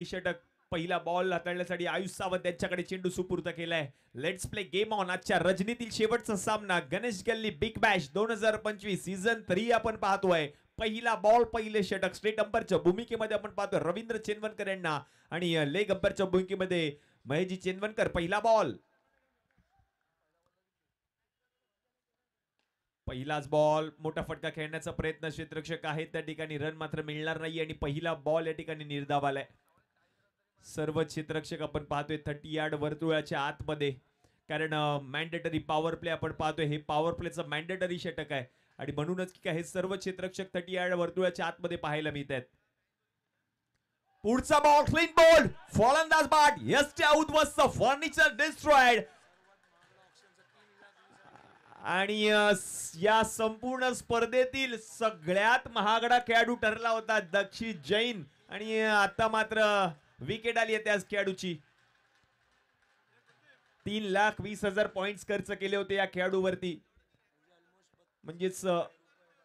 षटक पहिला बॉल हाताळण्यासाठी आयुष सावंत यांच्याकडे चेंडू सुपूर्द केलाय. Let's play game on. आजच्या रजनीतील शेवटचा सामना गणेश गल्ली बिग बॅश 2025 सीझन 3 आपण पाहतोय. पहिला बॉल पहिले षटक. स्टेट अंपरच्या भूमिकेमध्ये आपण पाहतोय रवींद्र चेनवनकर यांना आणि लेग अंपरच्या भूमिकेमध्ये महेशजी चेनवनकर. पहिला बॉल, पहिलाच बॉल. मोठा फटका खेळण्याचा प्रयत्न क्षेत्ररक्षक आहेत त्या ठिकाणी, रन मात्र मिळणार नाही आणि पहिला बॉल या ठिकाणी निर्धाव आलाय. सर्व क्षेत्ररक्षक आपण पाहतोय 30 यार्ड वर्तुळाच्या आतमध्ये, कारण मॅन्डेटरी पॉवर प्ले आपण पाहतोय. हे पॉवर प्लेचं मॅन्डेटरी षटक आहे आणि म्हणूनच की हे सर्व क्षेत्ररक्षक 30 यार्ड वर्तुळाच्या आतमध्ये पाहायला मिळत आहेत. पुढचा बॉल क्लीन बोल्ड. फलंदाज बाद. यस्ट्या उद्ध्वस्त. Furniture destroyed. आणि या संपूर्ण स्पर्धेतील सगळ्यात महागडा खेळाडू ठरला होता दक्षित जैन आणि आता मात्र विकेट आली आहे त्याच खेळाडूची. 3,20,000 पॉइंट्स खर्च केले होते या खेळाडूवरती, म्हणजेच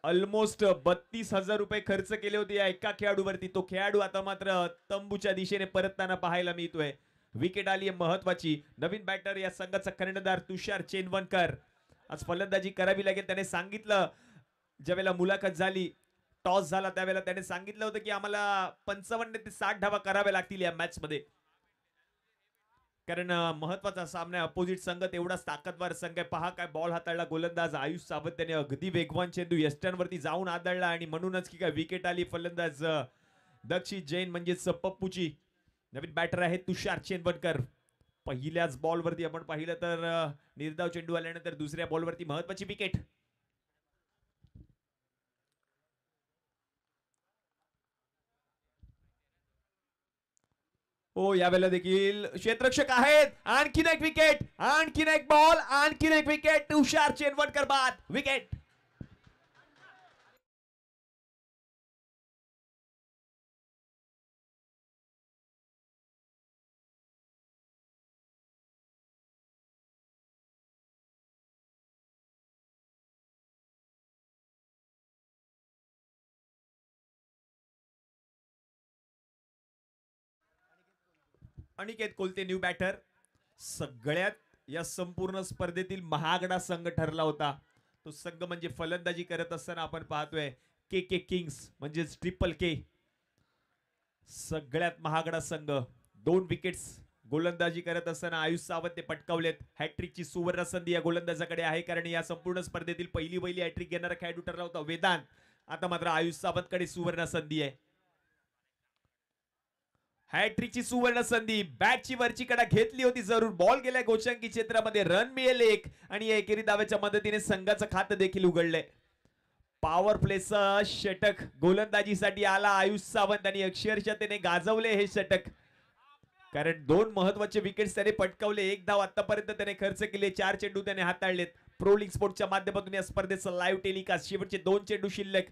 ऑलमोस्ट 32,000 रुपये खर्च केले होते या एका खेळाडूवरती. तो खेळाडू आता मात्र तंबूच्या दिशेने परतताना पाहायला मिळतोय. विकेट आली आहे महत्वाची. नवीन बॅटर या संघाचा कर्णधार तुषार चेनवनकर. आज फलंदाजी करावी लागेल. त्याने सांगितलं ज्यावेळेला मुलाखत झाली, टॉस झाला त्यावेळेला त्याने सांगितलं होतं की आम्हाला 55 ते 60 धावा कराव्या लागतील या मॅच मध्ये, कारण महत्वाचा सामना. अपोजिट संघ तेवढाच ताकदवार संघ आहे. पहा काय बॉल हाताळला गोलंदाज आयुष सावंत त्याने. अगदी वेगवान चेंडू यष्ट्यांवरती जाऊन आदळला आणि म्हणूनच की काय विकेट आली. फलंदाज दक्षित जैन म्हणजेच पप्पूची. नवीन बॅटर आहे तुषार चेनवनकर. पहिल्याच बॉलवरती आपण पाहिलं तर निर्धाव चेंडू आल्यानंतर दुसऱ्या बॉलवरती महत्वाची विकेट. हो, यावेळेला देखील क्षेत्ररक्षक आहेत. आणखीन एक विकेट, आणखीन एक बॉल, आणखीन एक विकेट. तुषार चेनवनकर बाद. Wicket. Aniket Kolte new batter. सगळ्यात या संपूर्ण स्पर्धेतील महागडा संघ ठरला होता. तो संघ म्हणजे फलंदाजी करत असताना आपण पाहतोय के के किंग्स म्हणजेच ट्रिपल के. सगळ्यात महागडा संघ. 2 विकेट्स गोलंदाजी करत असताना आयुष सावंत पटकावलेत. हॅट्रिकची सुवर्ण संधी या गोलंदाजाकडे आहे, कारण या संपूर्ण स्पर्धेतील पहिली हॅट्रिक घेणारा खेळाडू ठरला होता वेदांत. आता मात्र आयुष सावंतकडे सुवर्ण संधी आहे. हॅट्रिकची सुवर्ण संधी. बॅटची वरची कडा घेतली होती जरूर. बॉल गेलाय गोचंकी क्षेत्रामध्ये. रन मिळेल एक आणि या एकेरी दाव्याच्या मदतीने संघाचं खातं देखील उघडलंय. पॉवर प्लेचं षटक गोलंदाजीसाठी आला आयुष सावंत आणि अक्षरशः त्याने गाजवले हे षटक, कारण 2 महत्वाचे विकेट्स त्याने पटकावले. 1 धाव आतापर्यंत त्याने खर्च केले. 4 चेंडू त्याने हाताळलेत. प्रो लीग स्पोर्टच्या माध्यमातून या स्पर्धेचं लाईव्ह टेलिकास्ट. शेवटचे 2 चेंडू शिल्लक.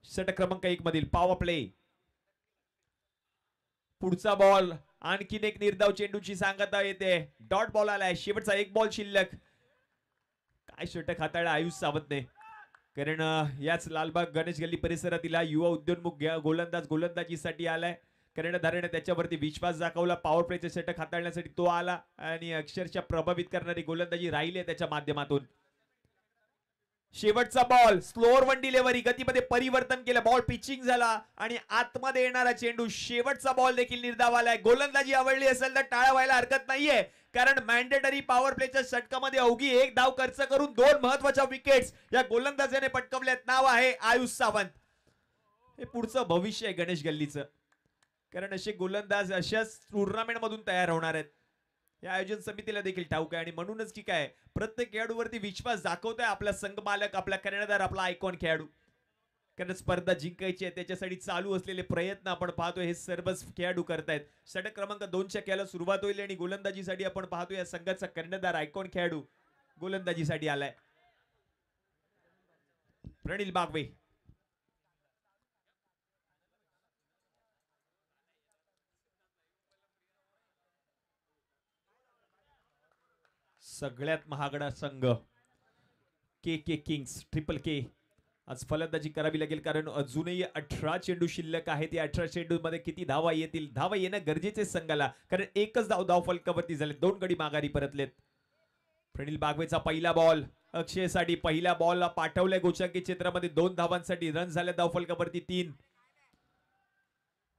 षटक क्रमांक 1 मधील पॉवर प्ले. पुढचा बॉल. आणखीन एक निर्धाव चेंडूची सांगता येते. डॉट बॉल आलाय. शेवटचा 1 बॉल शिल्लक. काय षटक हाताळला आयुष सावंतने, कारण याच लालबाग गणेश गल्ली परिसरातील युवा उद्योन्मुख गोलंदाज गोलंदाजीसाठी आलाय. कर्णधाराने त्याच्यावरती विश्वास दाखवला. पॉवर प्लेचे षटक हाताळण्यासाठी तो आला आणि अक्षरशः प्रभावित करणारी गोलंदाजी राहिली त्याच्या माध्यमातून. शेवटचा बॉल. Slower one delivery. गतीमध्ये परिवर्तन केलं. बॉल पिचिंग झाला आणि आतमध्ये येणारा चेंडू. शेवटचा बॉल देखील निर्धाव आलाय. गोलंदाजी आवडली असेल तर टाळ्या व्हायला हरकत नाहीये, कारण मॅन्डेटरी पॉवर प्लेच्या षटकामध्ये अवघी 1 धाव खर्च करून 2 महत्वाच्या विकेट्स या गोलंदाजाने पटकावल्यात. नाव आहे आयुष सावंत. हे पुढचं भविष्य आहे गणेश गल्लीचं, कारण असे गोलंदाज अशाच टुर्नामेंट मधून तयार होणार आहेत. या आयोजन समितीला देखील ठाऊक आहे आणि म्हणूनच की काय प्रत्येक खेळाडूवरती विश्वास दाखवतोय आपला संघ मालक, आपला कर्णधार, आपला आयकॉन खेळाडू. कारण स्पर्धा जिंकायची आहे त्याच्यासाठी चालू असलेले प्रयत्न आपण पाहतोय हे सर्वच खेळाडू करतायत. षटक क्रमांक 2च्या खेळाला सुरुवात होईल आणि गोलंदाजीसाठी आपण पाहतोय या संघाचा कर्णधार आयकॉन खेळाडू गोलंदाजीसाठी आलाय. प्रणिल बागवे. सगळ्यात महागडा संघ के के किंग्स ट्रिपल के. आज फलंदाजी करावी लागेल कारण अजूनही 18 चेंडू शिल्लक आहेत. या 18 चेंडू मध्ये किती धावा येतील? धावा येणं गरजेचे संघाला, कारण एकच धाव फलकावरती झाले. 2 गडी माघारी परतलेत. प्रणिल बागवेचा पहिला बॉल अक्षयसाठी. पहिल्या बॉलला पाठवलंय गोचंकी क्षेत्रामध्ये 2 धावांसाठी. रन झाले धाव फलकावरती 3.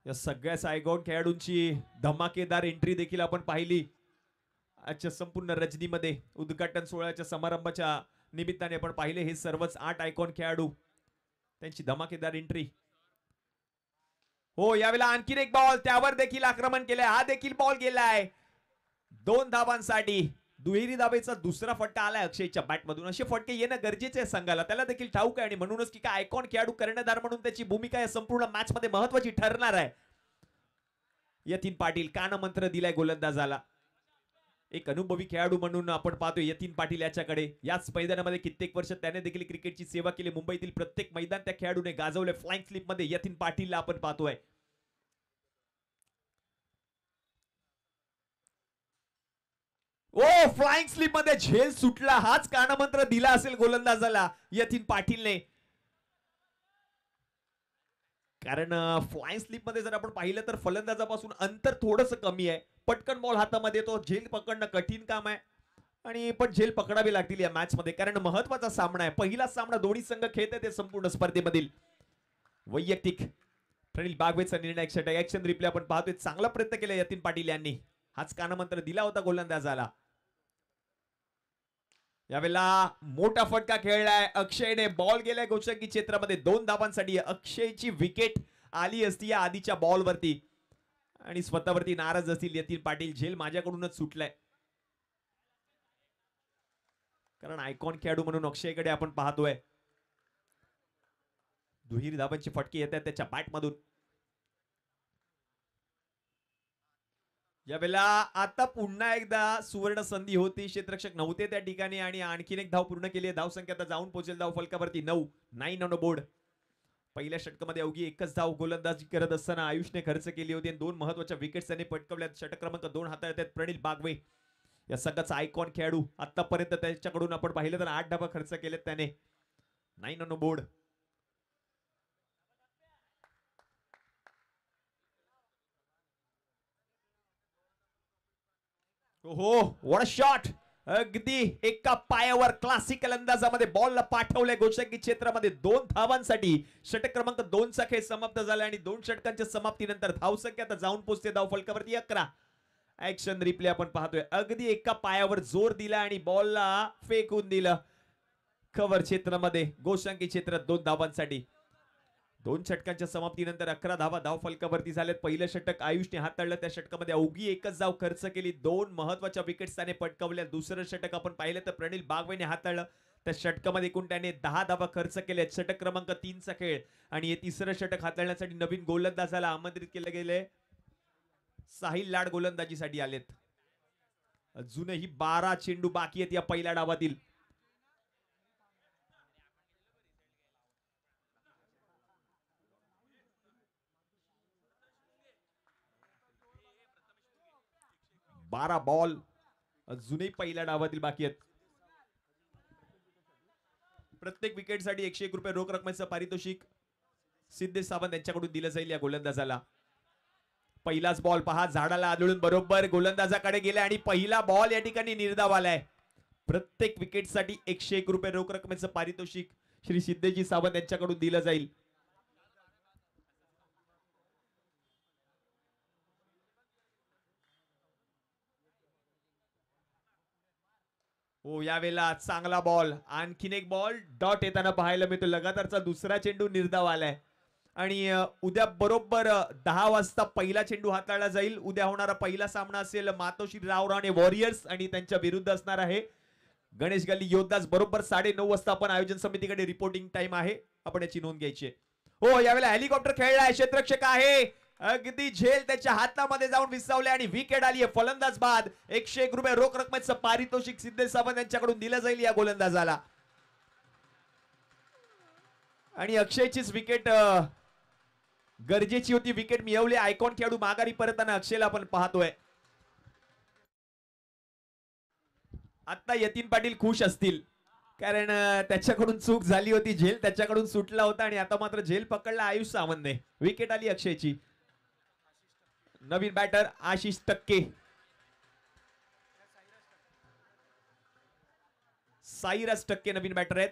या सगळ्या सायगॉन खेळाडूंची धमाकेदार एंट्री देखील आपण पाहिली आजच्या संपूर्ण रजनीमध्ये. उद्घाटन सोहळ्याच्या समारंभाच्या निमित्ताने आपण पाहिले हे सर्वच 8 आयकॉन खेळाडू, त्यांची धमाकेदार एंट्री. हो, यावेळेला आणखीन एक बॉल, त्यावर देखील आक्रमण केलंय. हा देखील बॉल गेलाय 2 धावांसाठी. दुहेरी धावेचा दुसरा फटका आलाय अक्षयच्या बॅटमधून. असे फटके येणं गरजेचे आहे संघाला, त्याला देखील ठाऊक आहे. आणि म्हणूनच की काय आयकॉन खेळाडू कर्णधार म्हणून त्याची भूमिका या संपूर्ण मॅच मध्ये महत्वाची ठरणार आहे. यतीन पाटील कानमंत्र दिलाय गोलंदाजाला. एक अनुभवी खेळाडू म्हणून आपण पाहतोय यतीन पाटील याच्याकडे. याच मैदानामध्ये कित्येक वर्ष त्याने देखील क्रिकेटची सेवा केली. मुंबईतील प्रत्येक मैदान त्या खेळाडूने गाजवले. फ्लाइंग स्लिप मध्ये यतीन पाटीलला आपण पाहतोय. ओ, फ्लाइंग स्लिप मध्ये झेल सुटला. हाच कानमंत्र दिला असेल गोलंदाजाला यतीन पाटीलने. कारण फ्लाइंग स्लिप मध्ये जर आपण पाहिलं तर फलंदाजापासून अंतर थोडंसं कमी आहे. पटकन बॉल हातामध्ये तो झेल पकडणं कठीण काम आहे. आणि पण झेल पकडावी लागतील या मॅच मध्ये, कारण महत्वाचा सामना आहे. पहिला सामना दोन्ही संघ खेळतात ते संपूर्ण स्पर्धेमधील. वैयक्तिक प्रणिल बागवेचा निर्णय षटक. ऍक्शन रिप्ले आपण पाहतोय. चांगला प्रयत्न केला यतीन पाटील यांनी. हाच कानमंत्र दिला होता गोलंदाजाला. यावेळेला मोठा फटका खेळलाय अक्षयने. बॉल गेलाय गोचंकी क्षेत्रामध्ये 2 धावांसाठी. अक्षयची विकेट आली असती या आधीच्या बॉलवरती आणि स्वतःवरती नाराज असतील यतीन पाटील. झेल माझ्याकडूनच सुटलाय, कारण आयकॉन खेळाडू म्हणून अक्षयकडे आपण पाहतोय. दुहेरी धावांचे फटके येत आहेत त्याच्या बॅटमधून. यावेळेला आता पुन्हा एकदा सुवर्ण संधी होती. क्षेत्ररक्षक नव्हते त्या ठिकाणी आणि आणखीन एक धाव पूर्ण केली आहे. धावसंख्या आता जाऊन पोहोचेल धाव फलकावरती 9 ऑन बोर्ड. पहिल्या षटकामध्ये अवघी एकच धाव गोलंदाजी करत असताना आयुषने खर्च केली होती आणि 2 महत्वाच्या विकेट्स त्याने पटकावल्यात. षटक क्रमांक 2 हाताळत आहेत प्रणिल बागवे, या संघाचा आयकॉन खेळाडू. आतापर्यंत त्याच्याकडून आपण पाहिलं तर 8 धावा खर्च केलेत त्याने. 9 ऑन बोर्ड. हो, व्हाट अ शॉट. अगदी एका पायावर क्लासिकल अंदाजामध्ये बॉलला पाठवलंय गोचंकी क्षेत्रामध्ये 2 धावांसाठी. षटक क्रमांक 2 चा खेळ समाप्त झाला आणि 2 षटकांच्या समाप्तीनंतर धावसंख्या आता जाऊन पोहोचते धाव फलकावरती 11. ऍक्शन रिप्ले आपण पाहतोय. अगदी एका पायावर जोर दिला आणि बॉलला फेकून दिलं कव्हर क्षेत्रामध्ये. गोचंकी क्षेत्रात 2 धावांसाठी. 2 षटकांच्या समाप्तीनंतर 11 धावा धाव फलकावरती झाल्यात. पहिलं षटक आयुषने हाताळलं. त्या षटकामध्ये अवघी एकच धाव खर्च केली. 2 महत्वाच्या विकेट्स त्याने पटकावल्या. दुसरं षटक आपण पाहिलं तर प्रणिल बागवेने हाताळलं. त्या षटकामध्ये एकूण त्याने 10 धावा खर्च केल्या. षटक क्रमांक 3 चा खेळ आणि हे तिसरं षटक हाताळण्यासाठी नवीन गोलंदाजाला आमंत्रित केले गेले. साहिल लाड गोलंदाजीसाठी आलेत. अजूनही 12 चेंडू बाकी आहेत या पहिल्या डावातील. बारा बॉल अजूनही पहिल्या डावातील बाकी आहेत. प्रत्येक विकेटसाठी 101 रुपये रोख रकमेचं पारितोषिक सिद्धेश सावंत यांच्याकडून दिलं जाईल या गोलंदाजाला. पहिलाच बॉल पहा, झाडाला आदळून बरोबर गोलंदाजाकडे गेला आणि पहिला बॉल या ठिकाणी निर्धाव आलाय. प्रत्येक विकेटसाठी 101 रुपये रोख रकमेचं पारितोषिक श्री सिद्धेजी सावंत यांच्याकडून दिलं जाईल. हो, यावेळेला चांगला बॉल. आणखीन एक बॉल डॉट येताना पाहायला मिळतो. लगातारचा दुसरा चेंडू निर्धाव आलाय आणि उद्या बरोबर 10 वाजता पहिला चेंडू हाताळला जाईल. उद्या होणारा पहिला सामना असेल मातोश्री रावराणे वॉरियर्स आणि त्यांच्या विरुद्ध असणार आहे गणेश गल्ली योद्धाज. बरोबर 9:30 वाजता आपण आयोजन समितीकडे रिपोर्टिंग टाइम आहे, आपण याची नोंद घ्यायची. हो, यावेळेला हेलिकॉप्टर खेळलाय. क्षेत्ररक्षक आहे अगदी झेल त्याच्या हातामध्ये जाऊन विसावले आणि विकेट आली आहे. फलंदाज बाद. 101 रुपये रोख रकमेचं पारितोषिक सिद्धेश सावंत यांच्याकडून दिलं जाईल या गोलंदाजाला. आणि अक्षयचीच विकेट गरजेची होती. विकेट मिळवली. आयकॉन खेळाडू माघारी परतताना अक्षयला आपण पाहतोय. आता यतीन पाटील खुश असतील. कारण त्याच्याकडून चूक झाली होती, झेल त्याच्याकडून सुटला होता आणि आता मात्र झेल पकडला आयुष सावंतने. विकेट आली अक्षयची. नवीन बॅटर आशिष टक्के. साईराज टक्के नवीन बॅटर आहेत.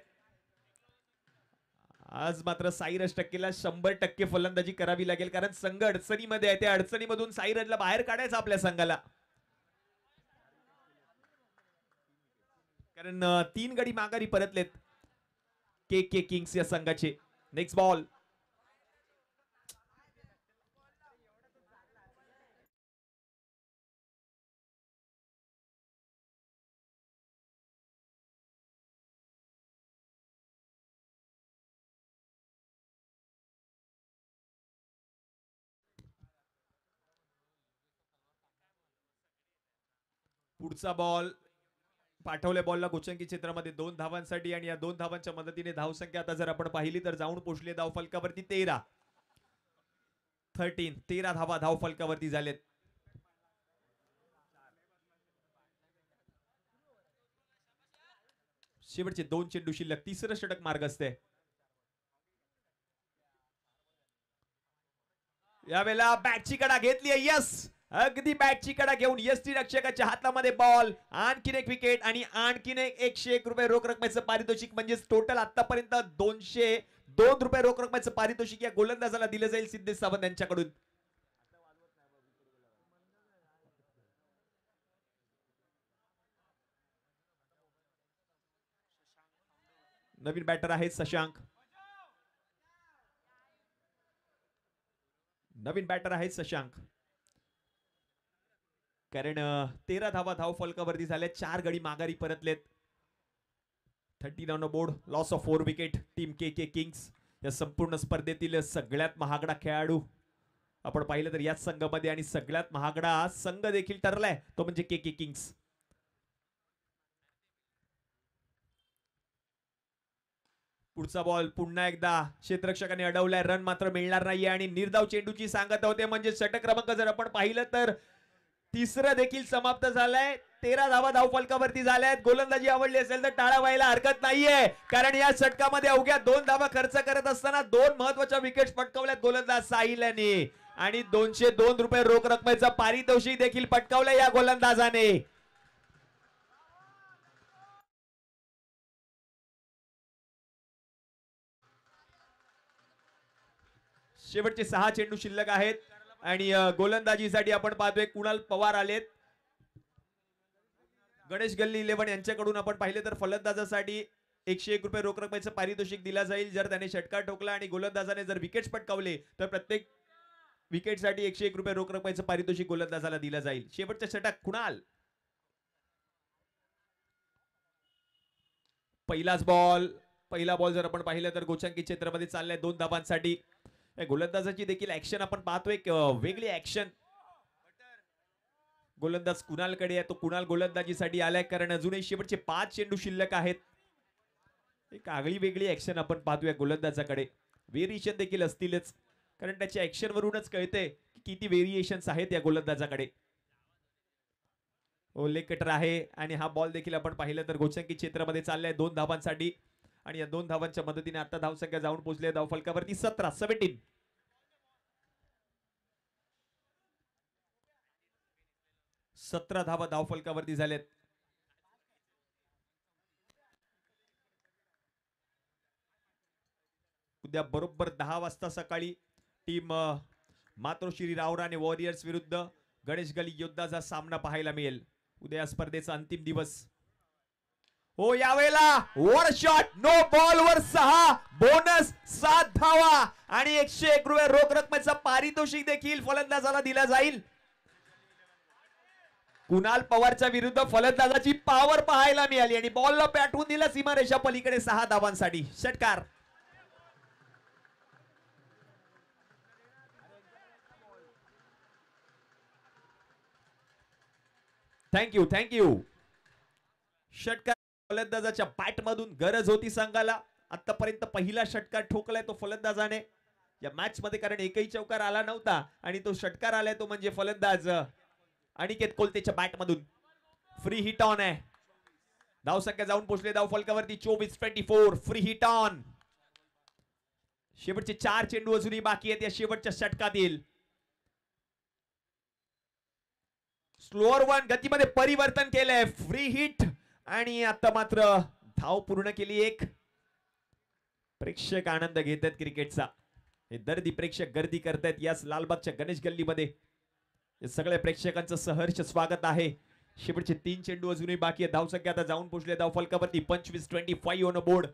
आज मात्र साईराज टक्केला 100% फलंदाजी करावी लागेल, कारण संघ अडचणीमध्ये आहे. त्या अडचणीमधून साईराजला बाहेर काढायचं आपल्या संघाला, कारण 3 गडी माघारी परतलेत के के किंग्स या संघाचे. Next ball. पुढचा बॉल पाठवल्या बॉलला गोचंकी क्षेत्रामध्ये 2 धावांसाठी आणि या 2 धावांच्या मदतीने धावसंख्या आता जर आपण पाहिली तर जाऊन पोहोचली धाव फलकावरती 13 धावा धाव फलकावरती झालेत. शेवटचे 2 चेंडू शिल्लक. तिसरं षटक मार्ग असते. यावेळेला बॅटची कडा घेतली आहे. यस, अगदी बॅटची कडा घेऊन यष्टी रक्षकाच्या हातामध्ये बॉल. आणखीन एक विकेट आणि आणखीन एक 101 रुपये रोख रकमेचं पारितोषिक, म्हणजे टोटल आतापर्यंत 202 रुपये रोख रकमेचं पारितोषिक या गोलंदाजाला दिलं जाईल सिद्धेश सावंत यांच्याकडून. नवीन बॅटर आहे शशांक. नवीन बॅटर आहे शशांक. कारण 13 धावा धाव फलकावरती झाल्या. 4 गडी माघारी परतलेत. 13 on board. Loss of 4 wicket. Team K K Kings या संपूर्ण स्पर्धेतील सगळ्यात महागडा खेळाडू आपण पाहिलं तर याच संघामध्ये, आणि सगळ्यात महागडा संघ देखील ठरलाय तो म्हणजे के के किंग्स. पुढचा बॉल पुन्हा एकदा क्षेत्ररक्षकाने अडवलाय. रन मात्र मिळणार नाहीये आणि निर्धाव चेंडूची सांगत होते, म्हणजे षटक क्रमांक जर आपण पाहिलं तर तिसरं देखील समाप्त झालंय. 13 धावा धाव फलकावरती झाल्यात. गोलंदाजी आवडली असेल तर टाळ्या व्हायला हरकत नाहीये, कारण या षटकामध्ये अवघ्या 2 धावा खर्च करत असताना 2 महत्वाच्या विकेट पटकावल्यात गोलंदाज साहिल यांनी, आणि 202 रुपये रोख रकमेचं पारितोषिक देखील पटकावलंय या गोलंदाजाने. शेवटचे 6 चेंडू शिल्लक आहेत आणि गोलंदाजीसाठी आपण पाहतोय कुणाल पवार आलेत. गणेश गल्ली 11 यांच्याकडून आपण पाहिले तर फलंदाजासाठी 101 रुपये रोख रकमेचं पारितोषिक दिला जाईल जर त्याने षटकार ठोकला आणि गोलंदाजाने जर विकेट पटकावले तर प्रत्येक विकेटसाठी 101 रुपये रोख रकमेचं पारितोषिक गोलंदाजाला दिलं जाईल. शेवटचं षटक कुणाल. पहिला बॉल जर आपण पाहिलं तर गोचंकी क्षेत्रामध्ये चाललाय 2 धावांसाठी. गोलंदाजाची देखील ऍक्शन आपण पाहतोय, वेगळी ऍक्शन. गोलंदाज कुणालकडे आहे, तो कुणाल गोलंदाजीसाठी आलाय, कारण अजूनही शेवटचे 5 चेंडू शिल्लक आहेत. एक आगळी वेगळी ऍक्शन आपण पाहतोय गोलंदाजाकडे. व्हेरिएशन देखील असतीलच, कारण त्याच्या ऍक्शन वरूनच कळते की किती व्हेरिएशन्स आहेत या गोलंदाजाकडे. लेग कटर आहे आणि हा बॉल देखील आपण पाहिलं तर गोचंकी क्षेत्रामध्ये चाललाय 2 धावांसाठी, आणि या 2 धावांच्या मदतीने आता धावसंख्या जाऊन पोहोचली धाव फलकावरती 17. 17 धावा धाव फलकावरती झालेत. उद्या बरोबर 10 वाजता सकाळी टीम मातोश्री रावराणे वॉरियर्स विरुद्ध गणेश गली योद्धाचा सामना पाहायला मिळेल. उद्या स्पर्धेचा अंतिम दिवस. हो, यावेळेला वर शॉट, नो बॉल वर 6, बोनस 7 धावा आणि 101 रुपये रोख रकमेचं पारितोषिक देखील फलंदाजाला दिला जाईल. कुणाल पवारच्या विरुद्ध फलंदाजाची पॉवर पाहायला मिळाली आणि बॉलला पॅटवून दिला सीमारेषा पलीकडे 6 धावांसाठी. षटकार. थँक्यू. षटकार फलंदाजाच्या बॅट मधून गरज होती संघाला. आतापर्यंत पहिला षटकार ठोकलाय तो फलंदाजाने या मॅच मध्ये, कारण एकही चौकार आला नव्हता आणि तो षटकार आलाय तो म्हणजे फलंदाज अनिकेत कोलतेच्या बॅट मधून. फ्री हिट ऑन आहे. धावसंख्या जाऊन पोहोचले धाव फलकावरती 24-24. Free hit on. शेवटचे 4 चेंडू अजूनही बाकी आहेत या शेवटच्या षटकातील. स्लोअर वन गतीमध्ये परिवर्तन केलंय. फ्री हिट आणि आता मात्र धाव पूर्ण केली एक. प्रेक्षक आनंद घेत आहेत क्रिकेटचा. हे दर्दी प्रेक्षक गर्दी करतायत याच लालबागच्या गणेश गल्लीमध्ये. सगळ्या प्रेक्षकांचं सहर्ष स्वागत आहे. शेवटचे 3 चेंडू अजूनही बाकी आहे. धावसंख्या आता जाऊन पोहोचले धाव फलकावरती 25-25 ऑन बोर्ड.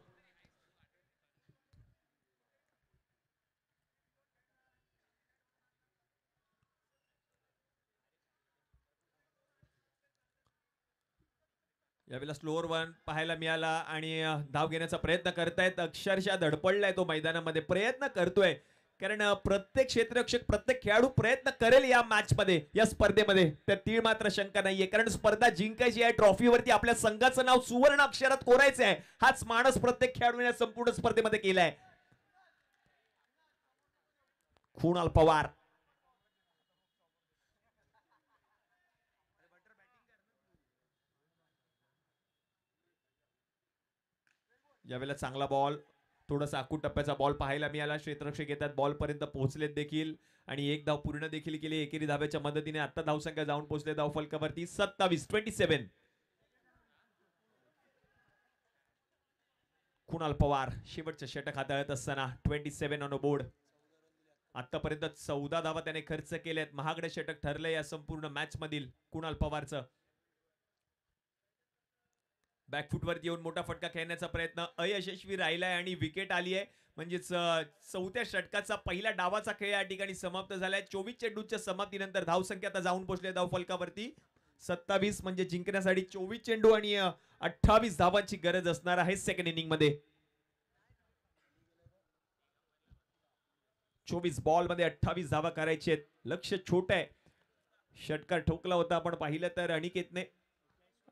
यावेळेला स्लोअर वन पाहायला मिळाला आणि धाव घेण्याचा प्रयत्न करतायत. अक्षरशः धडपडलाय तो मैदानामध्ये. प्रयत्न करतोय कारण प्रत्येक क्षेत्ररक्षक प्रत्येक खेळाडू प्रयत्न करेल या मॅच मध्ये या स्पर्धेमध्ये. तर तीळ मात्र शंका नाहीये कारण स्पर्धा जिंकायची आहे. ट्रॉफीवरती आपल्या संघाचं नाव सुवर्ण अक्षरात कोरायचं आहे. हाच मानस प्रत्येक खेळाडूने या संपूर्ण स्पर्धेमध्ये केलाय. कुणाल पवार यावेळेला चांगला बॉल. थोडासा आखूड टप्प्याचा बॉल पाहायला मिळाला. क्षेत्ररक्षक येतात बॉल पर्यंत पोहोचलेत देखील आणि एक धाव पूर्ण देखील केली एकेरी धाब्याच्या मदतीने. आता धावसंख्या जाऊन पोहोचले धाव फलकावरती 27-27. कुणाल पवार शेवटचं षटक हाताळत असताना 27 ऑन बोर्ड. आतापर्यंत 14 धावा त्याने खर्च केल्यात. महागडे षटक ठरले या संपूर्ण मॅच मधील कुणाल पवारचं. बॅकफुट वरती येऊन मोठा फटका खेळण्याचा प्रयत्न अयशस्वी राहिलाय आणि विकेट आली आहे. म्हणजेच चौथ्या षटकाचा पहिला डावाचा खेळ या ठिकाणी समाप्त झालाय. 24 चेंडूच्या समाप्तीनंतर धावसंख्या आता जाऊन पोहोचले धाव फलकावरती 27. म्हणजे जिंकण्यासाठी 24 चेंडू आणि 28 धावांची गरज असणार आहे सेकंड इनिंग मध्ये. 24 बॉल मध्ये 28 धावा करायचे आहेत. लक्ष छोट आहे. षटकार ठोकला होता आपण पाहिलं तर अनिकेतने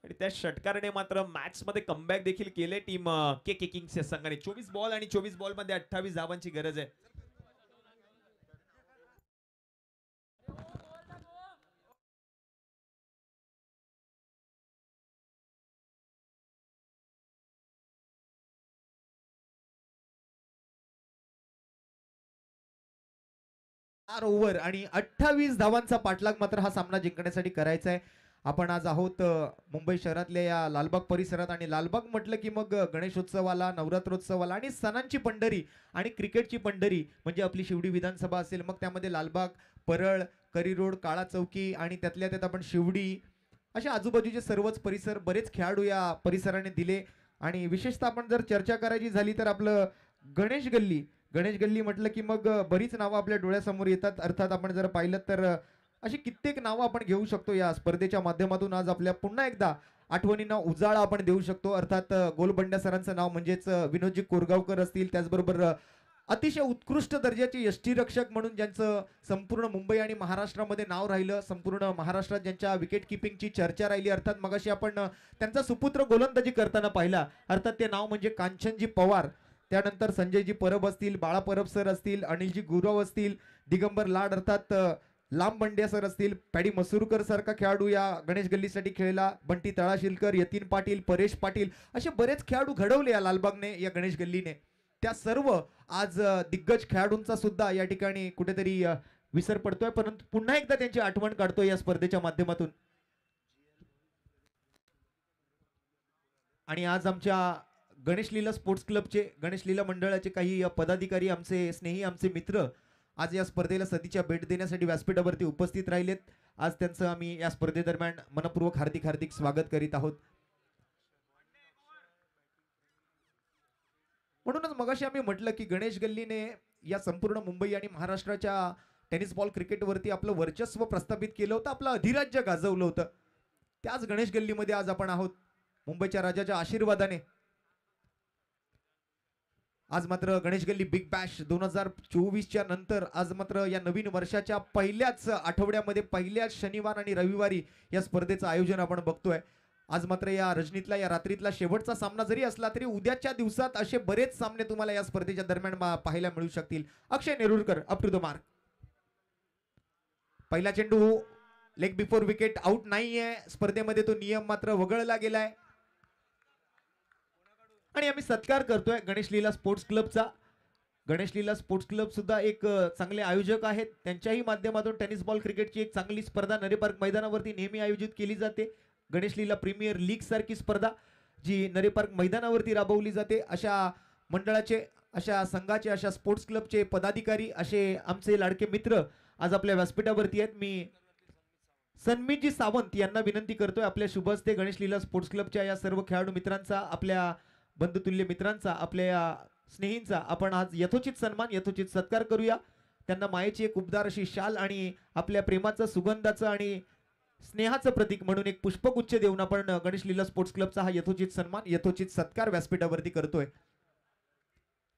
आणि त्या षटकाराने मात्र मॅच मध्ये कमबॅक देखील केले टीम के किंग्सच्या संघाने. 24 बॉल आणि 24 बॉल मध्ये 28 धावांची गरज आहे. ओव्हर आणि 28 धावांचा पाठलाग मात्र हा सामना जिंकण्यासाठी करायचा आहे. आपण आज आहोत मुंबई शहरातल्या या लालबाग परिसरात आणि लालबाग म्हटलं की मग गणेशोत्सवाला, नवरात्रोत्सवाला आणि सणांची पंढरी आणि क्रिकेटची पंढरी म्हणजे आपली शिवडी विधानसभा असेल, मग त्यामध्ये लालबाग, परळ, करी रोड, काळा चौकी आणि त्यातल्या त्यात आपण शिवडी अशा आजूबाजूचे सर्वच परिसर बरेच खेळाडू या परिसराने दिले. आणि विशेषतः आपण जर चर्चा करायची झाली तर आपलं गणेश गल्ली म्हटलं की मग बरीच नावं आपल्या डोळ्यासमोर येतात. अर्थात आपण जर पाहिलं तर अशी कित्येक नावं आपण घेऊ शकतो या स्पर्धेच्या माध्यमातून. आज आपल्या पुन्हा एकदा आठवणींना उजाळा आपण देऊ शकतो. अर्थात गोलबंड्या सरांचं नाव म्हणजेच विनोदजी कोरगावकर असतील, त्याचबरोबर अतिशय उत्कृष्ट दर्जाचे यष्टीरक्षक म्हणून ज्यांचं संपूर्ण मुंबई आणि महाराष्ट्रामध्ये नाव राहिलं, संपूर्ण महाराष्ट्रात ज्यांच्या विकेट किपिंगची चर्चा राहिली. अर्थात मगाशी आपण त्यांचा सुपुत्र गोलंदाजी करताना पाहिला. अर्थात ते नाव म्हणजे कांचनजी पवार. त्यानंतर संजयजी परब असतील, बाळा परब सर असतील, अनिलजी गुरव असतील, दिगंबर लाड अर्थात लांब बंड्या सर असतील, पॅडी मसूरकर सारखा खेळाडू या गणेश गल्लीसाठी खेळला, बंटी तळाशिलकर, यतीन पाटील, परेश पाटील असे बरेच खेळाडू घडवले या लालबागने, या गणेश गल्लीने. त्या सर्व आज दिग्गज खेळाडूंचा सुद्धा या ठिकाणी कुठेतरी विसर पडतोय, परंतु पुन्हा एकदा त्यांची आठवण काढतोय या स्पर्धेच्या माध्यमातून. आणि आज आमच्या गणेश लीला स्पोर्ट्स क्लबचे, गणेश लीला मंडळाचे काही पदाधिकारी, आमचे स्नेही, आमचे मित्र आज या स्पर्धेला सदिच्छा भेट देण्यासाठी व्यासपीठावरती उपस्थित राहिलेत. आज त्यांचं आम्ही या स्पर्धेदरम्यान मनपूर्वक हार्दिक स्वागत करीत आहोत. म्हणूनच मगाशी आम्ही म्हटलं की गणेश गल्लीने या संपूर्ण मुंबई आणि महाराष्ट्राच्या टेनिस बॉल क्रिकेटवरती आपलं वर्चस्व प्रस्थापित केलं होतं, आपलं अधिराज्य गाजवलं होतं. त्याच गणेश गल्लीमध्ये आज आपण आहोत. मुंबईच्या राजाच्या आशीर्वादाने आज मात्र गणेश गल्ली बिग बॅश 2024च्या नंतर आज मात्र या नवीन वर्षाच्या पहिल्याच आठवड्यामध्ये पहिल्याच शनिवार आणि रविवारी या स्पर्धेचं आयोजन आपण बघतोय. आज मात्र या रजनीतला, या रात्रीतला शेवटचा सामना जरी असला तरी उद्याच्या दिवसात असे बरेच सामने तुम्हाला या स्पर्धेच्या दरम्यान पाहायला मिळू शकतील. Akshay Nerurkar up to the mark. पहिला चेंडू लेग बिफोर विकेट, आउट नाहीये स्पर्धेमध्ये, तो नियम मात्र वगळला गेलाय. आणि आम्ही सत्कार करतोय गणेश लीला स्पोर्ट्स क्लबचा. गणेश लीला स्पोर्ट्स क्लब सुद्धा एक चांगले आयोजक आहेत. त्यांच्याही माध्यमातून टेनिस बॉल क्रिकेटची एक चांगली स्पर्धा नरे पार्क मैदानावरती नेहमी आयोजित केली जाते. गणेश लीला प्रीमियर लीग सारखी स्पर्धा जी नरे पार्क मैदानावरती राबवली जाते. अशा मंडळाचे, अशा संघाचे, अशा स्पोर्ट्स क्लबचे पदाधिकारी, असे आमचे लाडके मित्र आज आपल्या व्यासपीठावरती आहेत. मी सन्मीतजी सावंत यांना विनंती करतोय आपल्या शुभ हस्ते गणेश लीला स्पोर्ट्स क्लबच्या या सर्व खेळाडू मित्रांचा, आपल्या बंधुतुल्य मित्रांचा, आपल्या स्नेहींचा आपण आज यथोचित सन्मान, यथोचित सत्कार करूया. त्यांना मायेची एक उबदार अशी शाल आणि आपल्या प्रेमाचं, सुगंधाचं आणि स्नेहाचं प्रतीक म्हणून एक पुष्पगुच्छ देऊन आपण गणेश लीला स्पोर्ट्स क्लबचा हा यथोचित सन्मान, यथोचित सत्कार व्यासपीठावरती करतोय.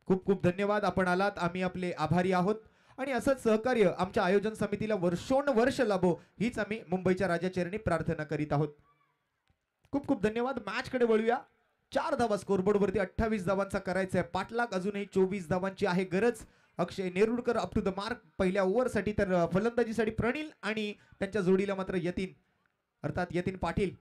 खूप खूप धन्यवाद, आपण आलात, आम्ही आपले आभारी आहोत. आणि असंच सहकार्य आमच्या आयोजन समितीला वर्षोनवर्ष लाभो हीच आम्ही मुंबईच्या राजाचरणी प्रार्थना करीत आहोत. खूप खूप धन्यवाद. मॅच कडे वळूया. 4 धावा स्कोरबोर्ड वरती 28 धावांचा करायचा आहे पाठलाग. अजूनही 24 धावांची आहे गरज. Akshay Nerurkar up to the mark पहिल्या ओव्हरसाठी, तर फलंदाजीसाठी प्रणील आणि त्यांच्या जोडीला मात्र यतीन, अर्थात यतीन पाटील,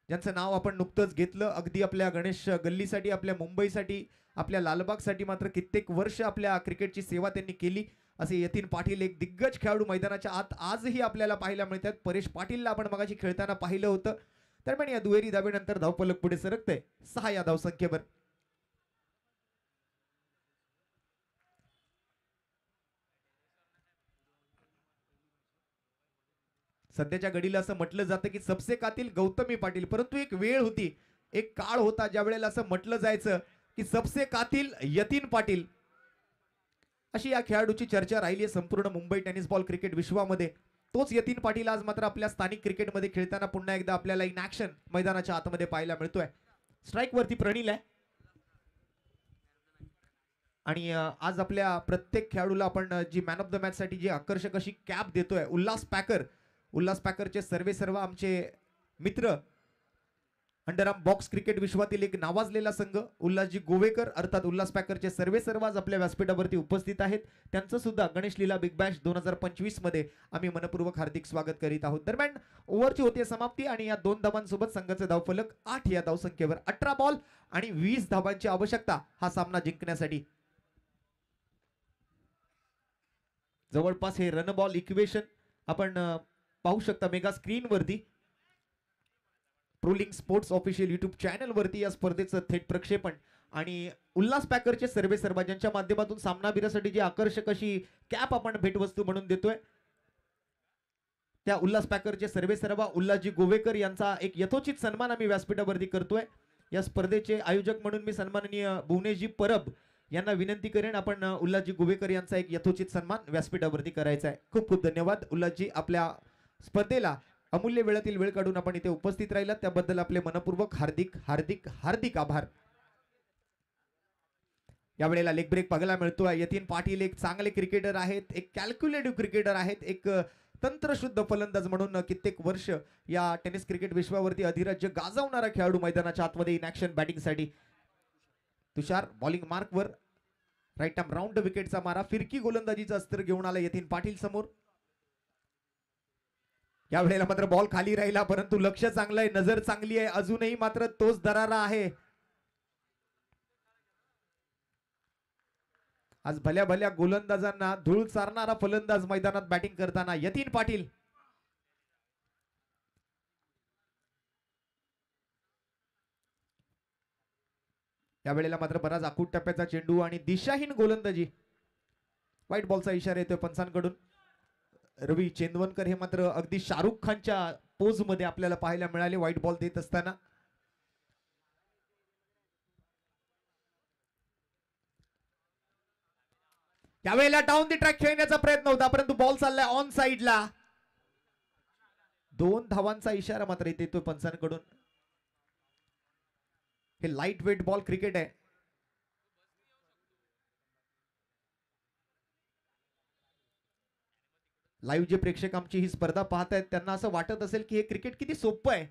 ज्यांचं नाव आपण नुकतंच घेतलं. अगदी आपल्या गणेश गल्लीसाठी, आपल्या मुंबईसाठी, आपल्या लालबागसाठी मात्र कित्येक वर्ष आपल्या क्रिकेटची सेवा त्यांनी केली. असे यतीन पाटील एक दिग्गज खेळाडू मैदानाच्या आत आजही आपल्याला पाहायला मिळतात. परेश पाटीलला आपण मगाशी खेळताना पाहिलं होतं. दरम्यान या दुहेरी धावेनंतर धावफलक पुढे सरकतंय 6 या धावसंख्येवर. सध्याच्या घडीला असं म्हटलं जातं की सबसे कातील गौतमी पाटील, परंतु एक वेळ होती, एक काळ होता ज्या वेळेला असं म्हटलं जायचं की सबसे कातील यतीन पाटील. अशी या खेळाडूची चर्चा राहिली आहे संपूर्ण मुंबई टेनिस बॉल क्रिकेट विश्वामध्ये. तोच यतीन पाटील आज मात्र आपल्या स्थानिक क्रिकेटमध्ये खेळताना पुन्हा एकदा आपल्याला इन ऍक्शन मैदानाच्या आतमध्ये पाहायला मिळतोय. स्ट्राइक वरती प्रणील आहे. आणि आज आपल्या प्रत्येक खेळाडूला आपण जी मॅन ऑफ द मॅच साठी जी आकर्षक अशी कॅप देतोय, उल्हास पॅकर. उल्हास पॅकरचे सर्व आमचे मित्र, अंडरआर्म बॉक्स क्रिकेट विश्वातील एक नावाजलेला संघ उल्हासजी गोवेकर अर्थात उल्हास पॅकरचे सर्व आज आपल्या व्यासपीठावरती उपस्थित आहेत. त्यांचं सुद्धा गणेश लीला बिग बॅश 2025 मध्ये आम्ही मनपूर्वक हार्दिक स्वागत करीत आहोत. दरम्यान ओव्हरची होते समाप्ती आणि या 2 धावांसोबत संघाचे धावफलक 8 या धावसंख्येवर. 18 बॉल आणि 20 धावांची आवश्यकता हा सामना जिंकण्यासाठी. जवळपास हे रन बॉल इक्वेशन आपण पाहू शकता मेगा स्क्रीन वरती. प्रोलिंग स्पोर्ट्स ऑफिशियल युट्यूब चॅनल वरती या स्पर्धेचं थेट प्रक्षेपण. आणि उल्हास पॅकरचे सर्व ज्यांच्या माध्यमातून सामनावीरासाठी जी आकर्षक अशी कॅप आपण भेटवस्तू म्हणून देतोय, त्या उल्हास पॅकरचे सर्व उल्हासजी गोवेकर यांचा एक यथोचित सन्मान आम्ही व्यासपीठावरती करतोय. या स्पर्धेचे आयोजक म्हणून मी सन्माननीय भुवनेशजी परब यांना विनंती करेन आपण उल्हासजी गोवेकर यांचा एक यथोचित सन्मान व्यासपीठावरती करायचा आहे. खूप खूप धन्यवाद उल्हासजी, आपल्या स्पर्धेला अमूल्य वेळातील वेळ काढून आपण इथे उपस्थित राहिलात त्याबद्दल आपले मनपूर्वक हार्दिक हार्दिक हार्दिक आभार. यावेळेला लेग ब्रेक बघायला मिळतोय. यतीन पाटील एक चांगले क्रिकेटर आहेत, एक कॅल्क्युलेटिव्ह क्रिकेटर आहेत, एक तंत्रशुद्ध फलंदाज म्हणून कित्येक वर्ष या टेनिस क्रिकेट विश्वावरती अधिराज्य गाजवणारा खेळाडू मैदानाच्या आतमध्ये इन ऍक्शन बॅटिंगसाठी. तुषार बॉलिंग मार्कवर राईट आर्म राऊंड विकेटचा मारा, फिरकी गोलंदाजीचा अस्त्र घेऊन आला यतीन पाटील समोर. या वेळेला मात्र बॉल खाली राहिला, परंतु लक्ष चांगलं आहे, नजर चांगली आहे, अजूनही मात्र तोच दरारा आहे. आज भल्या भल्या गोलंदाजांना धूळ चारणारा फलंदाज मैदानात बॅटिंग करताना यतीन पाटील. या वेळेला मात्र बराच आखूड टप्प्याचा चेंडू आणि दिशाहीन गोलंदाजी. व्हाईट बॉलचा इशारा येतोय पंचांकडून. रवी चेंदवनकर हे मात्र अगदी शाहरुख खानच्या पोज मध्ये आपल्याला पाहायला मिळाले व्हाईट बॉल देत असताना. यावेळेला डाऊन दी ट्रॅक खेळण्याचा प्रयत्न होता, परंतु बॉल चाललाय ऑन साइडला. 2 धावांचा इशारा मात्र इथे येतोय पंचांकडून. हे लाईट वेट बॉल क्रिकेट आहे. लाईव्ह जे प्रेक्षक आमची ही स्पर्धा पाहतायत त्यांना असं वाटत असेल की हे क्रिकेट किती सोपं आहे,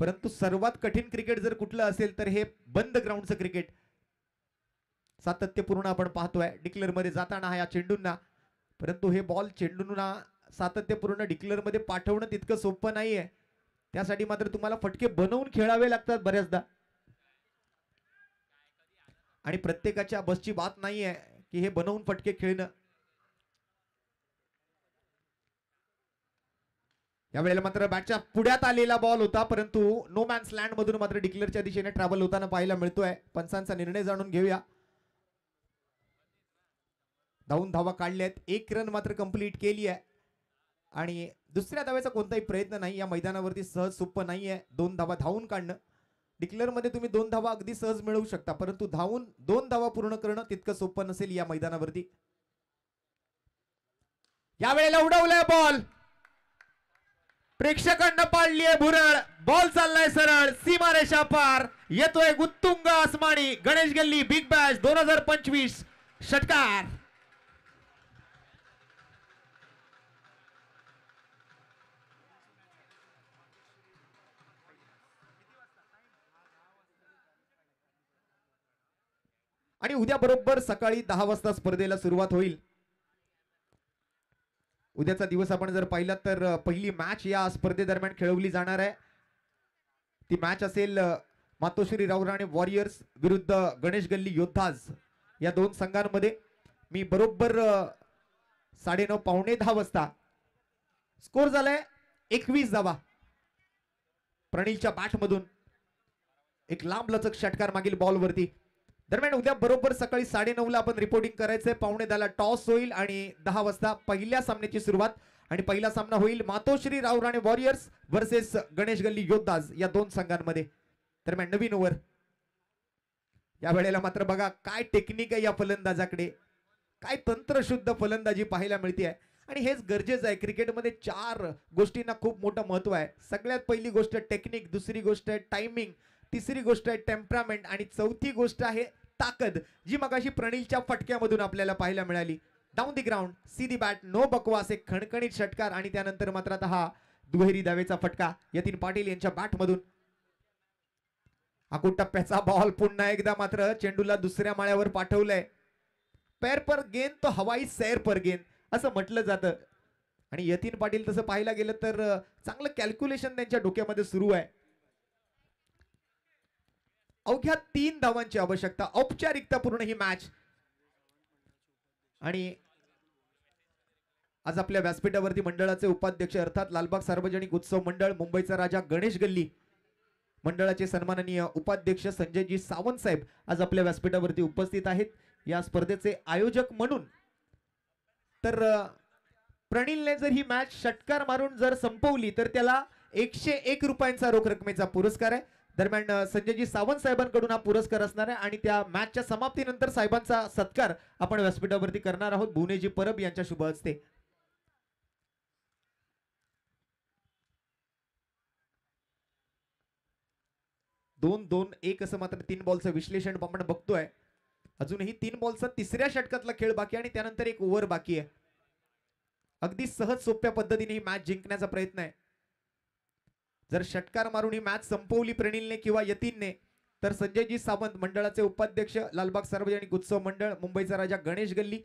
परंतु सर्वात कठीण क्रिकेट जर कुठलं असेल तर हे बंद ग्राउंडचं क्रिकेट. सातत्यपूर्ण आपण पाहतोय डिक्लेअर मध्ये जाताना हा या चेंडूंना, परंतु हे बॉल चेंडूंना सातत्यपूर्ण डिक्लेअर मध्ये पाठवणं तितकं सोपं नाहीये. त्यासाठी मात्र तुम्हाला फटके बनवून खेळावे लागतात बऱ्याचदा. आणि प्रत्येकाच्या बसची बात नाहीये की हे बनवून फटके खेळणं. यावेळेला मात्र बॅटच्या पुढ्यात आलेला बॉल होता, परंतु नो मॅन्स लँड मधून मात्र डिक्लेअरच्या दिशेने ट्रॅव्हल होताना पाहायला मिळतोय. पंचांचा निर्णय जाणून घेऊया. धावून धावा काढल्यात, 1 रन मात्र कंप्लीट केली आहे आणि दुसऱ्या धावेचा कोणताही प्रयत्न नाही. या मैदानावरती सहज सोपं नाहीये 2 धावा धावून काढणं. डिक्लेअर मध्ये तुम्ही 2 धावा अगदी सहज मिळवू शकता, परंतु धावून 2 धावा पूर्ण करणं तितकं सोपं नसेल या मैदानावरती. यावेळेला उडवलाय बॉल, प्रेक्षकांना पाडलीये भुरळ, बॉल चाललाय सरळ सीमारेषा पार, येतोय उत्तुंग आसमानी. गणेश गल्ली बिग बॅश 2025 षटकार. आणि उद्या बरोबर सकाळी 10 वाजता स्पर्धेला सुरुवात होईल. उद्याचा दिवस आपण जर पाहिला तर पहिली मॅच या स्पर्धेदरम्यान खेळवली जाणार आहे. ती मॅच असेल मातोश्री राऊराणे वॉरियर्स विरुद्ध गणेश गल्ली योद्धाज या 2 संघांमध्ये. मी बरोबर 9:30 पावणे 10 वाजता. स्कोर झालाय 21 धावा. प्रणीलच्या बॅट मधून एक लांब लचक षटकार मागील बॉल वरती. दरम्यान उद्या बरोबर सकाळी 9:30 ला आपण रिपोर्टिंग करायचंय. पावणे 10 ला टॉस होईल आणि 10 वाजता पहिल्या सामन्याची सुरुवात. आणि पहिला सामना होईल मातोश्री राऊराणे वॉरियर्स वर्सेस गणेश गल्ली योद्धाज या 2 संघांमध्ये. दरम्यान नवीन ओव्हर. या वेळेला मात्र बघा काय टेक्निक आहे या फलंदाजाकडे, काय तंत्रशुद्ध फलंदाजी पाहायला मिळते. आणि हेच गरजेचं आहे. क्रिकेटमध्ये 4 गोष्टींना खूप मोठं महत्व आहे. सगळ्यात पहिली गोष्ट टेक्निक, दुसरी गोष्ट आहे टायमिंग, तिसरी गोष्ट आहे टेम्परामेंट आणि चौथी गोष्ट आहे ताकद, जी मगाशी प्रणीलच्या फटक्यामधून आपल्याला पाहायला मिळाली. Down the ground, see the bat, no बकवास, एक खणखणीत षटकार आणि त्यानंतर मात्र आता हा दुहेरी धावेचा फटका यतीन पाटील यांच्या बॅट मधून. आकुट टप्प्याचा बॉल पुन्हा एकदा मात्र चेंडूला दुसऱ्या माळ्यावर पाठवलंय. पैर पर गेंद तो हवाई सैर पर गेंद असं म्हटलं जातं. आणि यतीन पाटील तसं पाहायला गेलं तर चांगलं कॅल्क्युलेशन त्यांच्या डोक्यामध्ये सुरू आहे. अवघ्या 3 धावांची आवश्यकता, औपचारिकतापूर्ण ही मॅच. आणि आज आपल्या व्यासपीठावरती मंडळाचे उपाध्यक्ष अर्थात लालबाग सार्वजनिक उत्सव मंडळ मुंबईचा राजा गणेश गल्ली मंडळाचे सन्माननीय उपाध्यक्ष संजयजी सावंत साहेब आज आपल्या व्यासपीठावरती उपस्थित आहेत या स्पर्धेचे आयोजक म्हणून. तर प्रणीलने जर ही मॅच षटकार मारून जर संपवली तर त्याला 101 रुपयांचा रोख रकमेचा पुरस्कार आहे. दरम्यान संजयजी सावंत साहेबांकडून हा पुरस्कार असणार आहे आणि त्या मॅचच्या समाप्तीनंतर साहेबांचा सत्कार आपण व्यासपीठावरती करणार आहोत भुवनेजी परब यांच्या शुभ हस्ते. दोन 2-1 असं मात्र 3 बॉलचं विश्लेषण आपण बघतोय. अजूनही 3 बॉलचा तिसऱ्या षटकातला खेळ बाकी आणि त्यानंतर एक ओव्हर बाकी आहे. अगदी सहज सोप्या पद्धतीने ही मॅच जिंकण्याचा प्रयत्न आहे. जर षटकार मारून ही मॅच संपवली प्रणीलने किंवा यतीनने तर संजयजी सावंत मंडळाचे उपाध्यक्ष लालबाग सार्वजनिक उत्सव मंडळ मुंबईचा राजा गणेश गल्ली,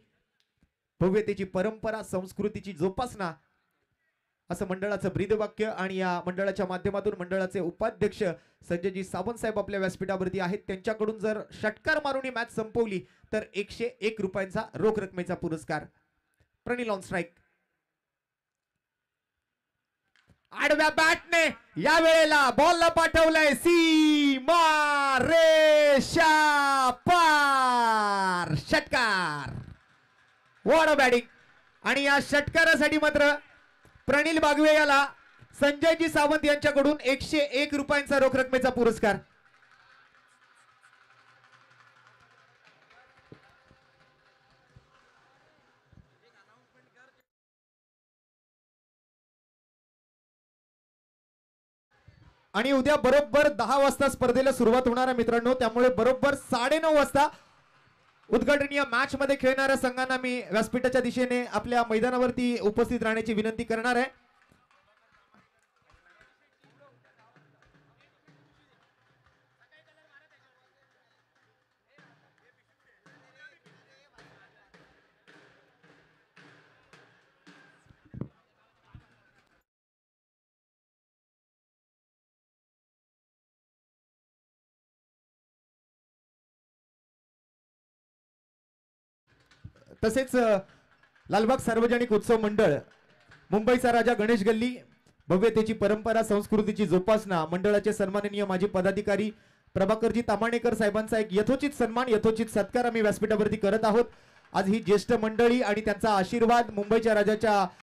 भव्यतेची परंपरा, संस्कृतीची जोपासना असं मंडळाचं ब्रीदवाक्य. आणि या मंडळाच्या माध्यमातून मंडळाचे उपाध्यक्ष संजयजी सावंत साहेब आपल्या व्यासपीठावरती आहेत. त्यांच्याकडून जर षटकार मारून ही मॅच संपवली तर 101 रुपयांचा रोख रकमेचा पुरस्कार. Pranil on strike. आडव्या बॅटने या वेळेला बॉलला पाठवलंय सीमा रेषा पार, षटकार. What a batting. आणि या षटकारासाठी मात्र प्रणील बागवे याला संजयजी सावंत यांच्याकडून 101 रुपयांचा रोख रकमेचा पुरस्कार. आणि उद्या बरोबर 10 वाजता स्पर्धेला सुरुवात होणार आहे मित्रांनो. त्यामुळे बरोबर 9:30 वाजता उद्घाटनीय मॅच मध्ये खेळणाऱ्या संघांना मी व्यासपीठाच्या दिशेने आपल्या मैदानावरती उपस्थित राहण्याची विनंती करणार आहे. तसेच लालबाग सार्वजनिक उत्सव मंडळ, मुंबईचा राजा गणेश गल्ली, भव्यतेची परंपरा, संस्कृतीची जोपासना मंडळाचे सन्माननीय माजी पदाधिकारी प्रभाकरजी तामाणेकर साहेबांचा एक यथोचित सन्मान, यथोचित सत्कार आम्ही व्यासपीठावरती करत आहोत. आज ही ज्येष्ठ मंडळी आणि त्यांचा आशीर्वाद मुंबईच्या राजाच्या